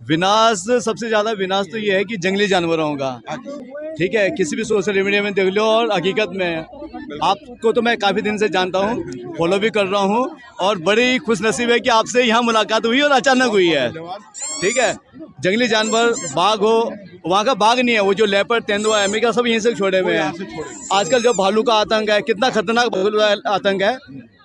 विनाश, सबसे ज्यादा विनाश तो ये है कि जंगली जानवरों का, ठीक है, किसी भी सोशल मीडिया में देख लो और हकीकत में आपको तो मैं काफ़ी दिन से जानता हूँ, फॉलो भी कर रहा हूँ और बड़ी खुश नसीब है कि आपसे यहाँ मुलाकात हुई और अचानक हुई है, ठीक है। जंगली जानवर, बाघ हो, वहाँ का बाघ नहीं है, वो जो लेपर्ड, तेंदुआ, अमेरिका सब यहीं से छोड़े हुए हैं। आजकल जो भालू का आतंक है, कितना खतरनाक भालू का आतंक है।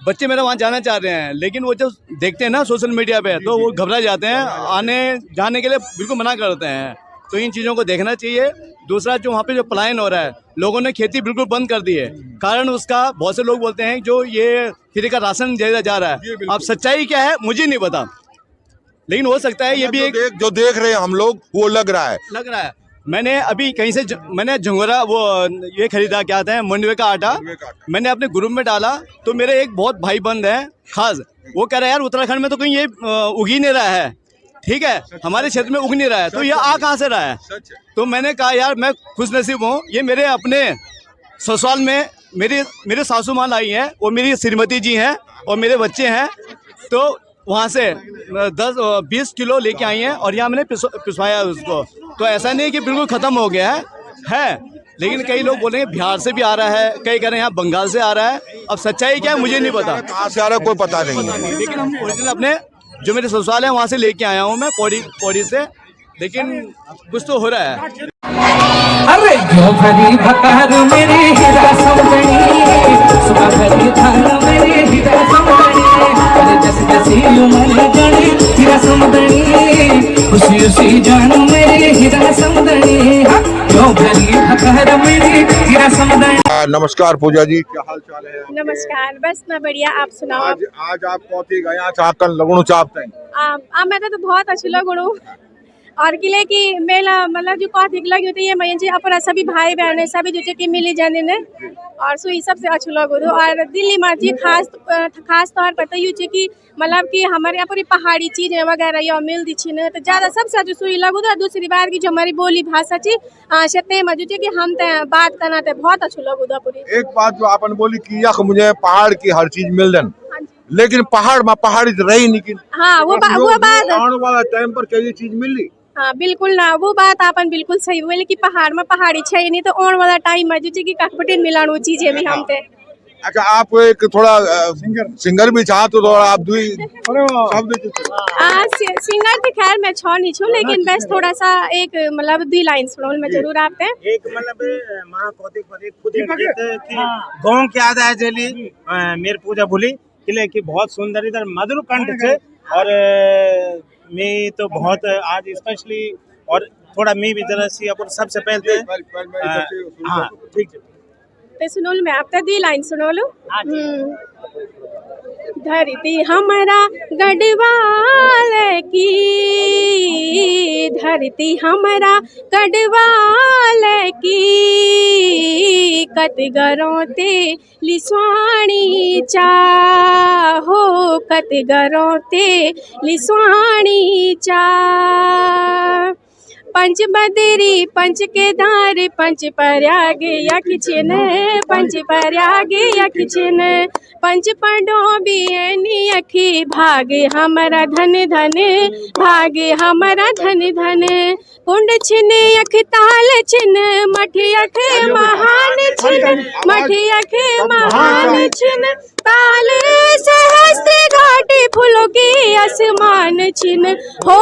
बच्चे मेरे वहाँ जाना चाह रहे हैं, लेकिन वो जब देखते हैं ना सोशल मीडिया पे तो वो घबरा जाते हैं, आने जाने के लिए बिल्कुल मना करते हैं। तो इन चीज़ों को देखना चाहिए। दूसरा, जो वहाँ पे जो पलायन हो रहा है, लोगों ने खेती बिल्कुल बंद कर दी है, कारण उसका बहुत से लोग बोलते हैं जो ये फ्री का राशन दिया जा रहा है। अब सच्चाई क्या है मुझे नहीं पता, लेकिन हो सकता है ये भी एक जो देख रहे हैं हम लोग, वो लग रहा है। मैंने अभी कहीं से मैंने झंगोरा वो ये खरीदा, क्या आता है, मंडवे का आटा, मैंने अपने ग्रुप में डाला तो मेरे एक बहुत भाई बंद है खास, वो कह रहा है यार उत्तराखंड में तो कहीं ये उग ही नहीं रहा है, ठीक है, हमारे क्षेत्र में उग नहीं रहा है, तो ये आ कहाँ से रहा है। तो मैंने कहा यार मैं खुश नसीब हूँ, ये मेरे अपने ससुराल में मेरे सासू माँ लाई हैं, वो मेरी श्रीमती जी हैं और मेरे बच्चे हैं, तो वहाँ से 10-20 किलो लेके आई हैं और यहाँ मैंने पिसवाया उसको। तो ऐसा नहीं है कि बिल्कुल ख़त्म हो गया है, लेकिन कई लोग बोलेंगे बिहार से भी आ रहा है, कई कह रहे हैं यहाँ बंगाल से आ रहा है। अब सच्चाई क्या है मुझे नहीं पता, कहाँ से आ रहा है कोई पता नहीं है, लेकिन हम ओरिजिनल अपने जो मेरे ससुराल है वहाँ से लेके आया हूँ मैं, पौड़ी से, लेकिन कुछ तो हो रहा है। अरे जो भरी भकार मेरी हीरा समझनी, सुबह भरी धान मेरी हीरा समझनी, अरे जस जसी उमर गणी हीरा समझनी, खुशी खुशी जान मेरी हीरा समझनी, जो भरी भकार मेरी हीरा समझनी। नमस्कार पूजा जी, क्या हाल चाल है? नमस्कार, बस मैं बढ़िया, आप सुनाओ। आज आप कौथी गया चाकन लगणु चाहते हैं? मैं तो बहुत अच्छी लगणु और किले की मेला मतलब जो कौथिक लगी होती है मैं जी अपना सभी भाई बहन सभी जो कि मिली जाने ने और सुई सबसे अच्छो लगो दो। और दिल्ली में जी खास तौर पर तो ये कि मतलब कि हमारे यहाँ पूरी पहाड़ी चीजें वगैरह यहाँ मिल दी छीन, तो ज़्यादा सबसे अच्छी सुई लगो दो। दूसरी बात की जो हमारी बोली भाषा ची शते में जो कि हम बात करना ते बहुत अच्छो लगो दो पूरी। एक बात जो आपने बोली कि यख मुझे पहाड़ की हर चीज मिल जाए, लेकिन पहाड़ में पहाड़ी तो रही नहीं। हाँ वो बात आने वाला टाइम पर क्या ये चीज मिल रही? हाँ बिल्कुल ना, वो बात आपन बिल्कुल सही बोले कि पहाड़ में पहाड़ी छे नहीं, तो आने वाला टाइम में जो कि कटपटे मिलानो चीजें भी हम ते। अच्छा, आप एक थोड़ा सिंगर भी चाह तो थोड़ा आप दुई शब्द सिंगर तो खैर मैं छो नहीं छू, लेकिन बस थोड़ा सा एक मतलब 2 लाइन सुनो मैं जरूर आपते एक मतलब मां कौतिक पर एक खुद एक गीत कि गांव के याद है जली मेरे पूजा भूली किले की बहुत सुंदर इधर मधुर कंठ से। और मैं तो बहुत आज स्पेशली और थोड़ा मैं भी जरा सी अपन सबसे पहले हाँ ठीक है तो सुनो मैं आपका 2 लाइन सुनो लो। धरती हमारा गढ़वाल की, धरती हमारा गढ़वाल की, कतगरों ते लिस्वाणी चाहो, कतगरों ते लिस्वाणी चा। पंच बदरी पंच केदार पंच प्रयाग यखिन, पंच प्रयाग यखिन, पंच पडोबियनी अखी भाग हमारा धन धन, भाग हमारा धन धन। कुंड छिन अख ताल छिन, मठी अख महान छिन, मठी अख महान छिन, ताल सहस्त्र घाटी फूलों की आसमान छिन हो।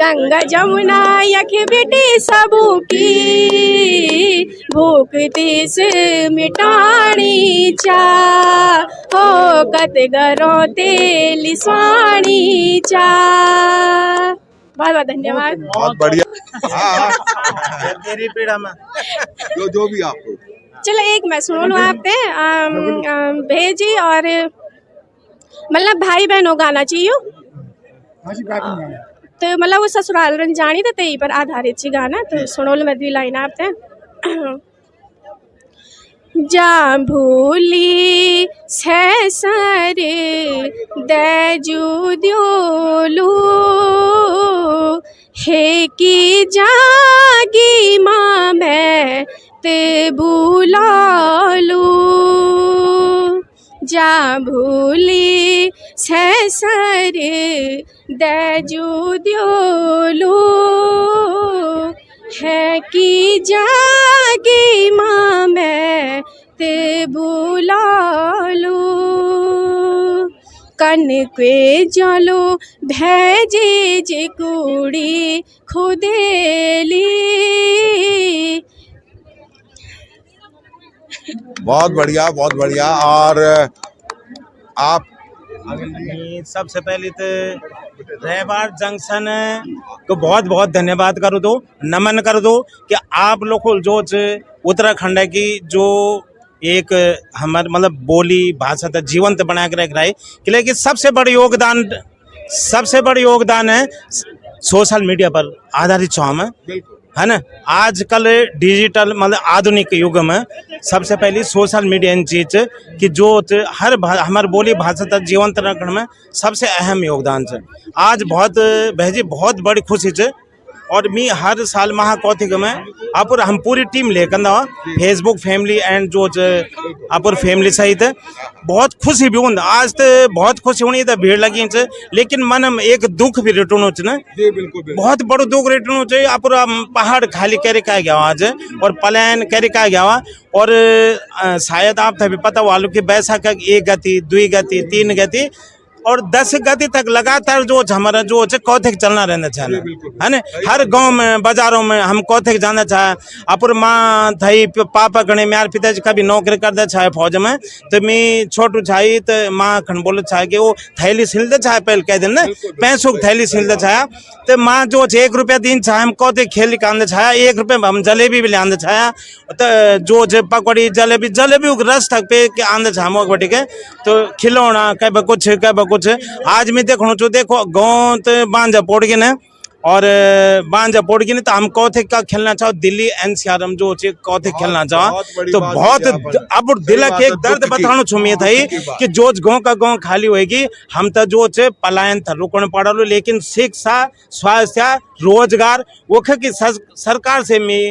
गंगा जमुना यख बेटी सबू की, भूख तीस मिटानी चा हो, कतगरों ते लिस्वाणी चा। बहुत बहुत धन्यवाद, बहुत बढ़िया। तेरी पीड़ा में जो भी आपको चलो एक मैं सुनो लूँ आपते भेजी और मतलब भाई बहनों गाना चाहिए तो मतलब वो ससुराल रन जानी तो तेई पर आधारित ची गाना, तो सुनो लो मैं 2 लाइन आपते। जा भूली सर दैजू द्योलू, हे की जागी माँ मैं ते बुलालू, जा भूली सर दजू द्योलू है कि जागी माँ मैं ते बुलालू कन के जलो भेजे जे कुड़ी खुदेली। बहुत बढ़िया, बहुत बढ़िया। और आप सबसे पहले तो रेवाड़ जंक्शन को बहुत बहुत धन्यवाद कर दो, नमन कर दो कि आप लोग जो उत्तराखंड की जो एक हमारे मतलब बोली भाषा तक जीवंत बना के रख रहा है, लेकिन सबसे बड़ी योगदान है सोशल मीडिया पर आधारित छाव है ना। आजकल डिजिटल मतलब आधुनिक युग में सबसे पहले सोशल मीडिया इन चीज कि जो हर हमारे बोली भाषा तक जीवंत रखने में सबसे अहम योगदान है। आज बहुत बहजी बहुत बड़ी खुशी है। और मैं हर साल महाकौतिक में अपुर हम पूरी टीम लेकर ना फेसबुक फैमिली एंड जो अपुर फैमिली सहित बहुत खुशी भी हूँ। आज तो बहुत खुशी होनी तो भीड़ लगी है, लेकिन मन में एक दुख भी रिटर्न हो ना, बहुत बड़ो दुख रिटर्न हो चाहिए। अपुर पहाड़ खाली करे का गया आज और प्लान करे का गया। और शायद आप तभी पता वालों की बैसाख 1 गति 2 गति 3 गति और 10 गति तक लगातार जो हमारा जो कौथिक चलना रहना चाहिए है ना। हर गांव में बाजारों में हम कौथिक जाना चाहे। अपुर माँ थई पापा गणे मेरे पिताजी कभी नौकरी करते चाहे फौज में, तो मैं छोटू छाई तो माँ खन बोले चाहे कि वो थैली सिलते चाहे पहले कह दिन ना पैसों की थैली सिलते चाहे। तो माँ जो 1 रुपया दिन चाहे हम कौथिक खेल के आंदे चाहे, 1 रुपये हम जलेबी भी ले आंदे चाहे। तो जो पकौड़ी जलेबी रस तक पे के आंदे चाहे मोक बटी के तो खिलौना कब कुछ। आज मैं देखो गाँव तो बांझा पोड़ के न और बांझा पोड़ के न तो हम कौथिक का खेलना चाहो दिल्ली NCR में जो कौथिक खेलना चाहो तो बहुत अब दिल के एक दर्द बताना छुमिए था कि जो गाँव का गाँव खाली होगी हम तो जो पलायन था रुकने पड़ा लो। लेकिन शिक्षा स्वास्थ्य रोजगार वो की सरकार से मैं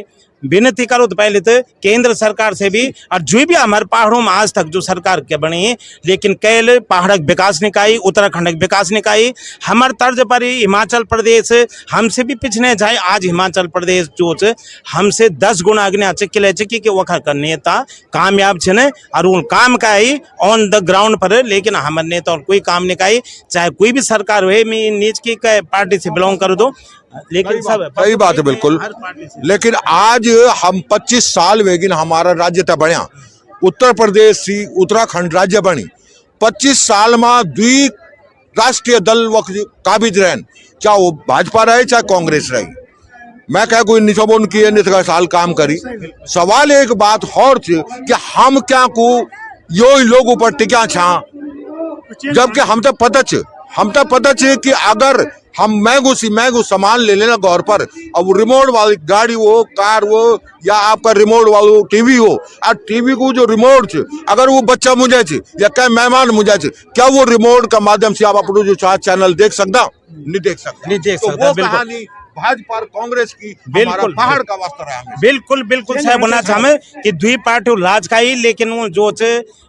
विनती करो तो पहले तो केंद्र सरकार से भी और जो भी हमारे पहाड़ों में आज तक जो सरकार के बनी है, लेकिन कैल पहाड़ विकास निकाय उत्तराखंड विकास निकाय हमारे तर्ज पर ही हिमाचल प्रदेश हमसे भी पिछने जाए। आज हिमाचल प्रदेश जो हमसे 10 गुना अग्नि अच्छे किले कि वखर का नेता कामयाब छे न और उन काम का ही ऑन द ग्राउंड पर। लेकिन हमारे नेता और कोई काम निकाय चाहे कोई भी सरकार हुए मैं नीच की पार्टी से बिलोंग कर दो, लेकिन सब सही बात है बिल्कुल। लेकिन आज हम 25 साल वेगिन हमारा राज्य था बढ़िया उत्तर प्रदेश सी उत्तराखंड राज्य बनी 25 साल में 2 राष्ट्रीय दल काबिज रहन, चाहे वो भाजपा रहे चाहे कांग्रेस रही। मैं कह कोई निशोबन किए निशा साल काम करी। सवाल एक बात और थी कि हम क्या को यो लोग ऊपर टिका छा, जबकि हम तो पता छे कि अगर हम मैगो सामान ले लेना घर पर, अब रिमोट वाली गाड़ी हो कार हो या आपका रिमोट वाला टीवी हो, और टीवी को जो रिमोट छे अगर वो बच्चा मुझे छे या क्या मेहमान मुझे छे, क्या वो रिमोट का माध्यम से आप अपना जो चाहे चैनल देख सकता? नहीं देख सकता। तो कहानी भाजपा और कांग्रेस की बिल्कुल पहाड़ का वास्ता रहा। बिल्कुल सही बोलना चाहे कि 2 पार्टी राज का ही, लेकिन वो जो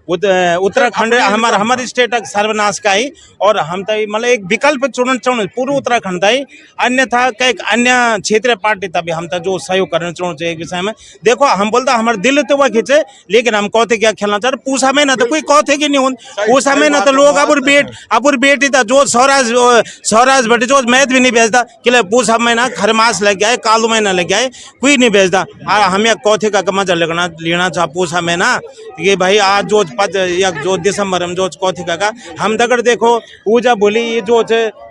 उत्तराखंड हमारे स्टेट सर्वनाश का ही। और हम तो मतलब एक विकल्प चुनना चाहूँ पूरे उत्तराखंड ही, अन्यथा कई अन्य क्षेत्रीय पार्टी तभी हम तो जो सहयोग करना चाहूँ एक विषय में। देखो हम बोलता हमारे दिल तो वह खींचे, लेकिन हम कहते क्या खेलना चाह रहे पूछा में ना तो कोई कहते कि नहीं हो पूछा में ना तो लोग अपुर बेटी था जो स्वराज बेटे जो मैथ भी नहीं भेजता कि पूछा में ना खरमास लग गया कालू महीना लग गया कोई नहीं भेजता। हमें कौथे का मजा लेना चाह पूछा में ना कि भाई आज जो दिसंबर में जो कौथे का हम दगड़ देखो पूजा बोली ये जो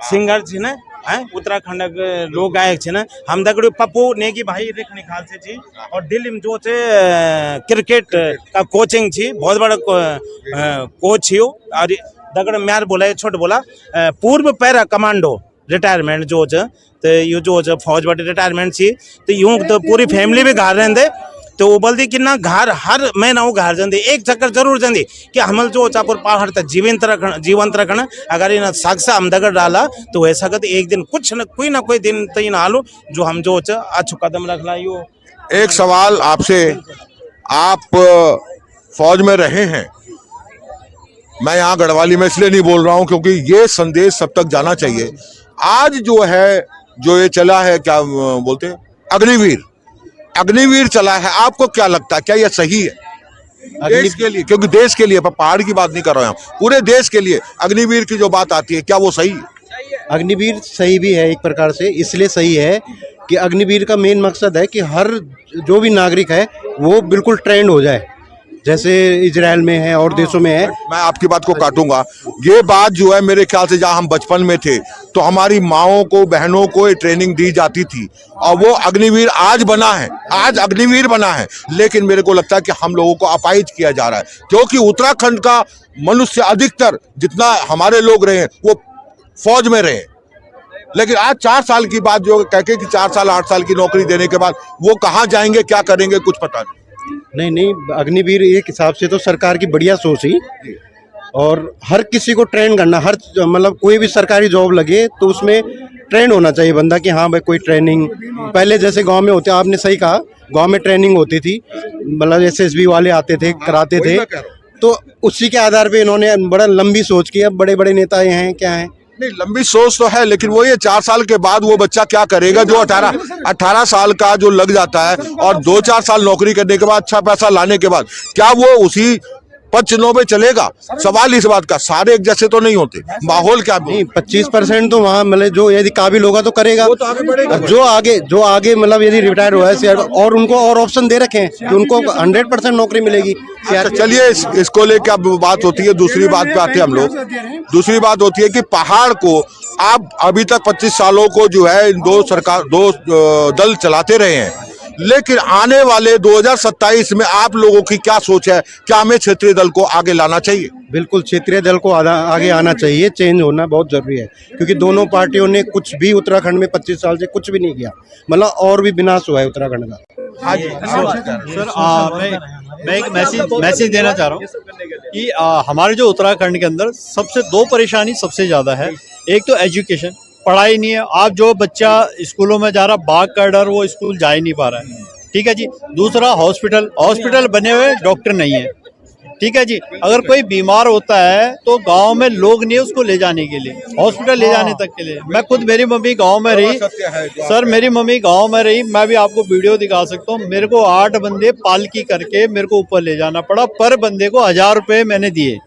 सिंगर थी ना उत्तराखंड लोग गायक छे ना हम दगड़ पप्पू नेगी भाई रेखनी खाल से थी। और दिल्ली में जो क्रिकेट का कोचिंग थी बहुत बड़ा कोच ही और दगड़ म्यार बोला छोट बोला पूर्व पैरा कमांडो रिटायरमेंट जो तो ये जो फौज बटे रिटायरमेंट थी तो यूं तो पूरी फैमिली भी घर रहते तो वो बोलती कि ना घर हर महीना वो घर जाती एक चक्कर जरूर जाती कि हम जो चापुर पहाड़ तक जीवंत रखना अगर इन साक्षा हम दगड़ डाला तो ऐसा कहते एक दिन कुछ न कोई दिन तो इन आलू जो हम जो अच्छो कदम रखना। यो एक सवाल आपसे, आप फौज में रहे हैं मैं यहाँ गढ़वाली में इसलिए नहीं बोल रहा हूँ क्योंकि ये संदेश सब तक जाना चाहिए। आज जो है, जो ये चला है, क्या बोलते हैं, अग्निवीर चला है, आपको क्या लगता है, क्या ये सही है देश के लिए? क्योंकि देश के लिए, पहाड़ की बात नहीं कर रहे हैं, पूरे देश के लिए अग्निवीर की जो बात आती है, क्या वो सही है? अग्निवीर सही भी है एक प्रकार से, इसलिए सही है कि अग्निवीर का मेन मकसद है कि हर जो भी नागरिक है वो बिल्कुल ट्रेंड हो जाए, जैसे इजराइल में है और देशों में है। मैं आपकी बात को काटूंगा। ये बात जो है, मेरे ख्याल से जहां हम बचपन में थे तो हमारी माओं को, बहनों को ये ट्रेनिंग दी जाती थी और वो अग्निवीर आज बना है, आज अग्निवीर बना है। लेकिन मेरे को लगता है कि हम लोगों को अपाहिज किया जा रहा है, क्योंकि उत्तराखंड का मनुष्य अधिकतर जितना हमारे लोग रहे वो फौज में रहे। लेकिन आज 4 साल की बात जो कह के कि 4 साल 8 साल की नौकरी देने के बाद वो कहाँ जाएंगे, क्या करेंगे, कुछ पता नहीं, अग्निवीर एक हिसाब से तो सरकार की बढ़िया सोच ही, और हर किसी को ट्रेन करना, हर मतलब कोई भी सरकारी जॉब लगे तो उसमें ट्रेन होना चाहिए बंदा कि हाँ भाई कोई ट्रेनिंग, पहले जैसे गांव में होते, आपने सही कहा, गांव में ट्रेनिंग होती थी, मतलब SSB वाले आते थे, कराते थे, तो उसी के आधार पे इन्होंने बड़ा लंबी सोच की। अब बड़े बड़े नेता ये हैं, क्या हैं, नहीं, लंबी सोच तो है, लेकिन वो ये 4 साल के बाद वो बच्चा क्या करेगा जो 18 साल का जो लग जाता है और 2-4 साल नौकरी करने के बाद, अच्छा पैसा लाने के बाद, क्या वो उसी पद चुनाव में चलेगा? सवाल इस बात का, सारे एक जैसे तो नहीं होते, माहौल क्या नहीं, 25% तो वहाँ मतलब जो यदि काबिल होगा तो करेगा, वो तो आगे बढ़ेगा। जो आगे मतलब यदि रिटायर हुआ है और उनको और ऑप्शन दे रखे हैं कि उनको 100% नौकरी मिलेगी। अच्छा, चलिए इसको लेकर अब बात होती है, दूसरी बात पे आते हैं हम लोग। दूसरी बात होती है कि पहाड़ को आप अभी तक 25 सालों को जो है दो दल चलाते रहे हैं, लेकिन आने वाले 2027 में आप लोगों की क्या सोच है? क्या हमें क्षेत्रीय दल को आगे लाना चाहिए? बिल्कुल, क्षेत्रीय दल को आगे आना चाहिए, चेंज होना बहुत जरूरी है, क्योंकि दोनों पार्टियों ने कुछ भी उत्तराखंड में 25 साल से कुछ भी नहीं किया, मतलब और भी विनाश हुआ है उत्तराखंड का। हाँ जी सर, मैं एक मैसेज देना चाह रहा हूँ कि हमारे जो उत्तराखंड के अंदर सबसे 2 परेशानी सबसे ज़्यादा है। एक तो एजुकेशन, पढ़ाई नहीं है। आप जो बच्चा स्कूलों में जा रहा, बाघ का डर, वो स्कूल जा ही नहीं पा रहा है, ठीक है जी। दूसरा हॉस्पिटल बने हुए, डॉक्टर नहीं है, ठीक है जी। अगर कोई बीमार होता है तो गांव में लोग नहीं है उसको ले जाने के लिए, हॉस्पिटल ले जाने तक के लिए। मैं खुद, मेरी मम्मी गांव में रही सर, मेरी मम्मी गांव में रही, मैं भी आपको वीडियो दिखा सकता हूँ। मेरे को 8 बंदे पालकी करके मेरे को ऊपर ले जाना पड़ा, पर बंदे को 1000 रुपये मैंने दिए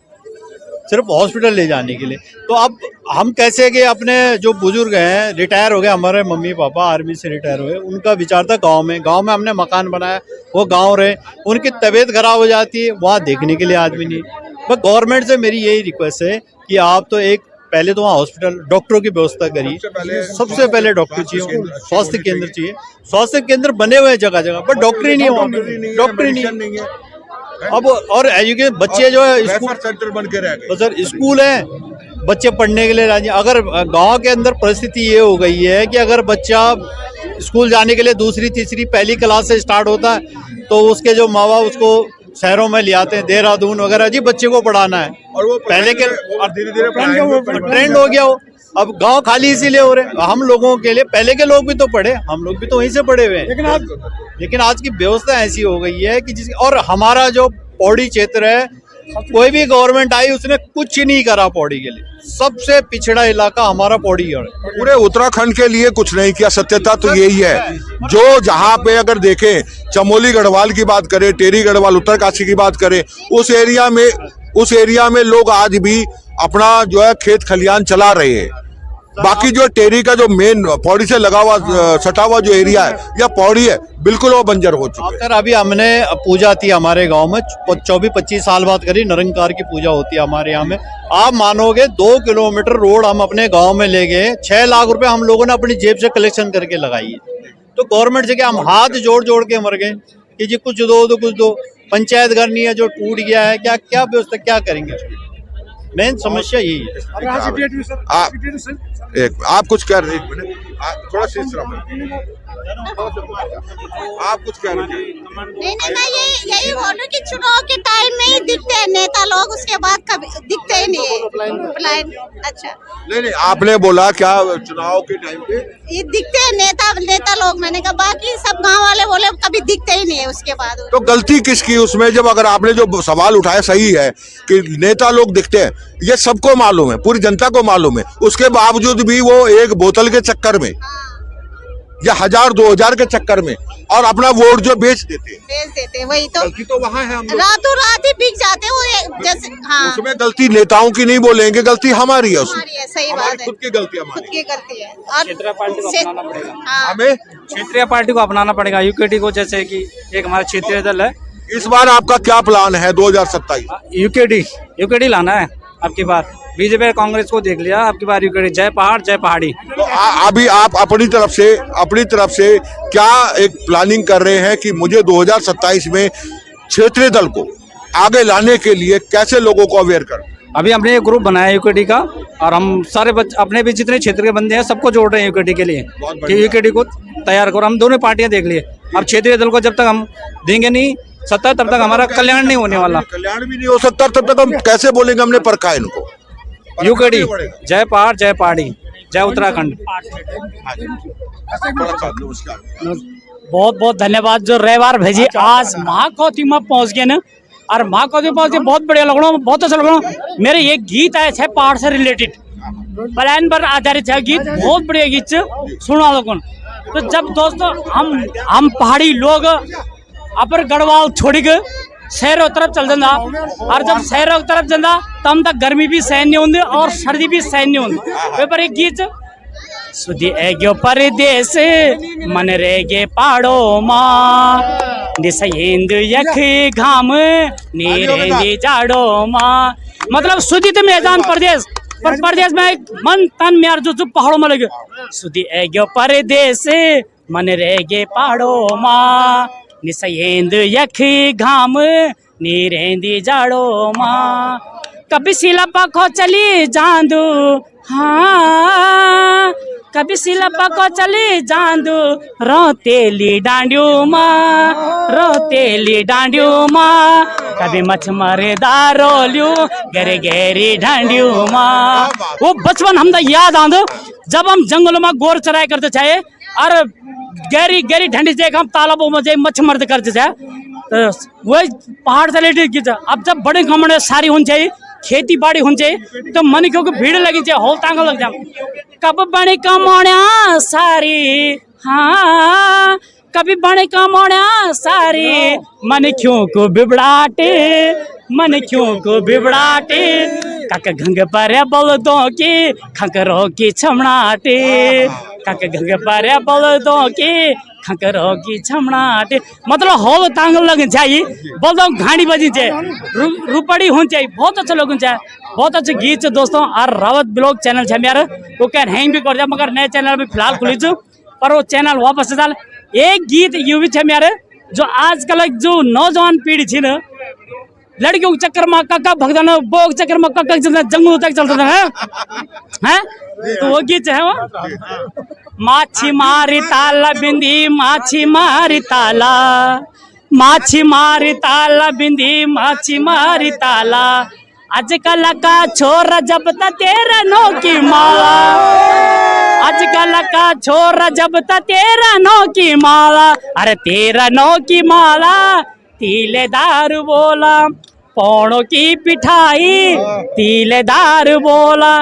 सिर्फ हॉस्पिटल ले जाने के लिए। तो अब हम कैसे कि अपने जो बुजुर्ग हैं, रिटायर हो गए, हमारे मम्मी पापा आर्मी से रिटायर हुए, उनका विचार था गांव में हमने मकान बनाया, वो गांव रहे, उनकी तबीयत खराब हो जाती है, वहाँ देखने के लिए आदमी नहीं। बस गवर्नमेंट से मेरी यही रिक्वेस्ट है कि आप तो एक पहले तो वहाँ हॉस्पिटल, डॉक्टरों की व्यवस्था करिए, सबसे पहले डॉक्टर चाहिए, स्वास्थ्य केंद्र चाहिए। स्वास्थ्य केंद्र बने हुए जगह जगह, पर डॉक्टर ही नहीं है, वहाँ डॉक्टर ही नहीं है। अब और एजुकेशन, बच्चे जो है स्कूल सेंटर बन के रह गए, तो सर स्कूल है, बच्चे पढ़ने के लिए राजी। अगर गांव के अंदर परिस्थिति ये हो गई है कि अगर बच्चा स्कूल जाने के लिए 2री, 3री, पहली क्लास से स्टार्ट होता है तो उसके जो माँ बाप उसको शहरों में ले आते हैं, देहरादून वगैरह जी, बच्चे को पढ़ाना है, और वो पहले के धीरे-धीरे ट्रेंड हो गया हो। अब गांव खाली इसीलिए हो रहे, हम लोगों के लिए, पहले के लोग भी तो पढ़े, हम लोग भी तो वहीं से पढ़े हुए हैं, लेकिन आज की व्यवस्था ऐसी हो गई है कि और हमारा जो पौड़ी क्षेत्र है, कोई भी गवर्नमेंट आई उसने कुछ नहीं करा पौड़ी के लिए, सबसे पिछड़ा इलाका हमारा पौड़ी है। पूरे उत्तराखंड के लिए कुछ नहीं किया, सत्यता तो यही है। जो जहां पे अगर देखें, चमोली गढ़वाल की बात करें, टेरी गढ़वाल, उत्तरकाशी की बात करें, उस एरिया में लोग आज भी अपना जो है खेत खलियान चला रहे हैं। बाकी जो टेरी का जो मेन पौड़ी से लगा हुआ, सटा हुआ जो एरिया है या पौड़ी है, बिल्कुल वो बंजर हो चुका है। सर अभी हमने पूजा थी हमारे गांव में, 24-25 साल बाद करी, निरंकार की पूजा होती है हमारे यहाँ में। आप मानोगे 2 किलोमीटर रोड हम अपने गांव में ले गए, 6 लाख रुपए हम लोगों ने अपनी जेब से कलेक्शन करके लगाई है। तो गवर्नमेंट से क्या हम हाथ जोड़ जोड़ के मर गए कि जी कुछ दो तो कुछ दो। पंचायत घर नहीं है, जो टूट गया है, क्या क्या व्यवस्था, क्या करेंगे? मेन समस्या यही है। आप कुछ कह रहे हैं, थोड़ा शीर्ष आप कुछ कह रहे हैं। नहीं, मैं यही बोलूं कि चुनाव के टाइम में ही दिखते हैं नेता लोग, उसके बाद कभी दिखते ही नहीं है। अच्छा नहीं, आपने बोला क्या चुनाव के टाइम पे ये दिखते हैं नेता लोग, मैंने कहा बाकी सब गांव वाले बोले कभी दिखते ही नहीं है उसके बाद। तो गलती किसकी उसमें? जब अगर आपने जो सवाल उठाया सही है कि नेता लोग दिखते हैं, ये सबको मालूम है, पूरी जनता को मालूम है, उसके बावजूद भी वो एक बोतल के चक्कर में या 1000-2000 के चक्कर में और अपना वोट जो बेच देते वही तो गलती तो वहाँ है। हम लोग रातों रात ही बिक जाते हैं वो, जैसे हाँ उसमें गलती नेताओं की नहीं बोलेंगे, गलती हमारी है उसमें। हमारी है, सही बात है, खुद की गलती खुद हमारी की गलती है। और क्षेत्रीय पार्टी को अपनाना पड़ेगा, हमें क्षेत्रीय पार्टी को अपनाना पड़ेगा, यूकेडी को, जैसे कि एक हमारा क्षेत्रीय दल है। इस बार आपका क्या प्लान है 2027? यूकेडी लाना है आपकी बार। बीजेपी कांग्रेस को देख लिया, आपकी बार यूकेडी। जय पहाड़ जय पहाड़ी। तो अभी आप अपनी तरफ से क्या एक प्लानिंग कर रहे हैं कि मुझे 2027 में क्षेत्रीय दल को आगे लाने के लिए कैसे लोगों को अवेयर करें? अभी हमने एक ग्रुप बनाया यूकेडी का, और हम सारे अपने भी जितने क्षेत्र के बंदे हैं सबको जोड़ रहे हैं यूकेडी के लिए कि यूकेडी को तैयार करो। हम दोनों पार्टियां देख लिए। अब क्षेत्रीय दल को जब तक हम देंगे नहीं सत्ता, तब तक हमारा कल्याण नहीं होने वाला। कल्याण भी नहीं हो सकता तब तक हम कैसे बोलेंगे? हमने परखा इनको। यूकेडी जय पहाड़ जय पहाड़ी जय उत्तराखंड। बहुत बहुत धन्यवाद जो रविवार भेजी आज महाकौती में पहुंच गए ना, और महाकौती में पहुंच के बहुत बढ़िया लग रहा, बहुत अच्छा लग रहा। मेरे ये गीत आए थे पहाड़ से रिलेटेड, प्लान पर आधारित है गीत, बहुत बढ़िया गीत सुना लोगों। तो जब दोस्तों हम पहाड़ी लोग अपर गढ़वाल छोड़ के शहरों तरफ चल जाता, और जब शहरों की तरफ जाता तब तक गर्मी भी सहन नहीं होती और सर्दी भी सहन नहीं होती। पर एक गीत सुधी एग्यो परदेश मन रेगे पाड़ो माँ दिसयेंद यख घाम नीरेंदी जाड़ो माँ। मतलब सुधी तो मैदान प्रदेश, पर प्रदेश में मन तन में जो पहाड़ों में लगे। सुधी एग्यो परदेश मन रेगे पाड़ो माँ निसयेंद यख घाम नीरेंदी जाड़ो माँ। कभी सिलपा को चली जांदू, हाँ कभी सिलपा को चली जांदू, रोतेली डांडियो माँ रोतेली डांडियो माँ। कभी मछ मारे दारोलियो गहरे गहरी डांडियो माँ। वो बचपन हम याद आंदो जब हम जंगलों में गोर चराई करते थे और गहरी गहरी ठंडी से हम तालाबों में जाए मछ मरते करते थे, तो वही पहाड़ से रिलेटेड। अब जब बड़े कमरे सारी होनी चाहिए, खेती बाड़ी होनी चाहिए, तो मन क्योंकि भीड़ लगी चाहिए, होल तांग लग जाए। कब बड़े कमोड़िया सारी, हाँ कभी बड़े कमोड़िया सारी, मन क्यों को बिबड़ाटे मन क्यों को बिबड़ाटे। काका घंग पर बलदों की खंकरों की छमड़ाटे, काका घंग पर बलदों की खंकरों की छमड़ाटे। मतलब होल तांग लग चाहिए, बलदों घाड़ी बजी चाहिए, रुपड़ी होनी चाहिए, बहुत अच्छा लोग चाहिए, बहुत अच्छे गीत दोस्तों। और रावत ब्लॉग चैनल है मेरा, वो क्या हैंग भी कर दिया, मगर नए चैनल भी फिलहाल खुली छू, पर वो चैनल वापस से डाल। एक गीत यू भी है मेरे, जो आजकल जो नौजवान पीढ़ी थी ना, लड़कियों के चक्कर में काका भगदान बो के चक्कर में काका जंगलों तक चलता था है? तो वो गीत है वो माछी मारी ताला बिंदी माछी मारी ताला, माछी मारी ताला बिंदी माछी मारी ताला। आजकल का छोरा जब तक तेरा नो की माला, आजकल का छोरा जब तक तेरा नो की माला। अरे तेरा नो की माला तीलेदार बोला, पौड़ों की पिठाई तीलेदार बोला।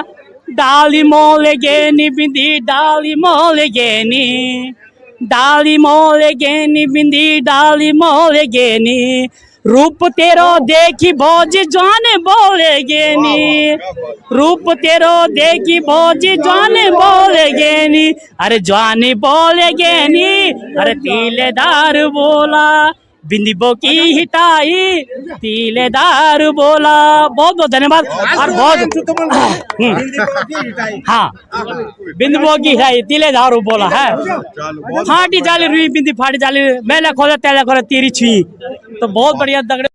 डाली मोले गेनी बिंदी डाली मोले गेनी, डाली मोले गेनी बिंदी डाली मोले गेनी। रूप तेरो देखी भौजी जाने बोले गेनी, रूप तेरो देखी भौजी जाने बोले गेनी। अरे जाने बोले गेनी, अरे तीलेदार बोला, बिंदी बो की हिटाई तीलेदार बोला। बहुत बहुत धन्यवाद। और बहुत हाँ बिंदी बो की हिटाई तीलेदार बोला है। फाटी जाली रुई बिंदी फाटी जाली, मैंने खोला तेला खोला तेरी छुई। तो बहुत बढ़िया दगड़े।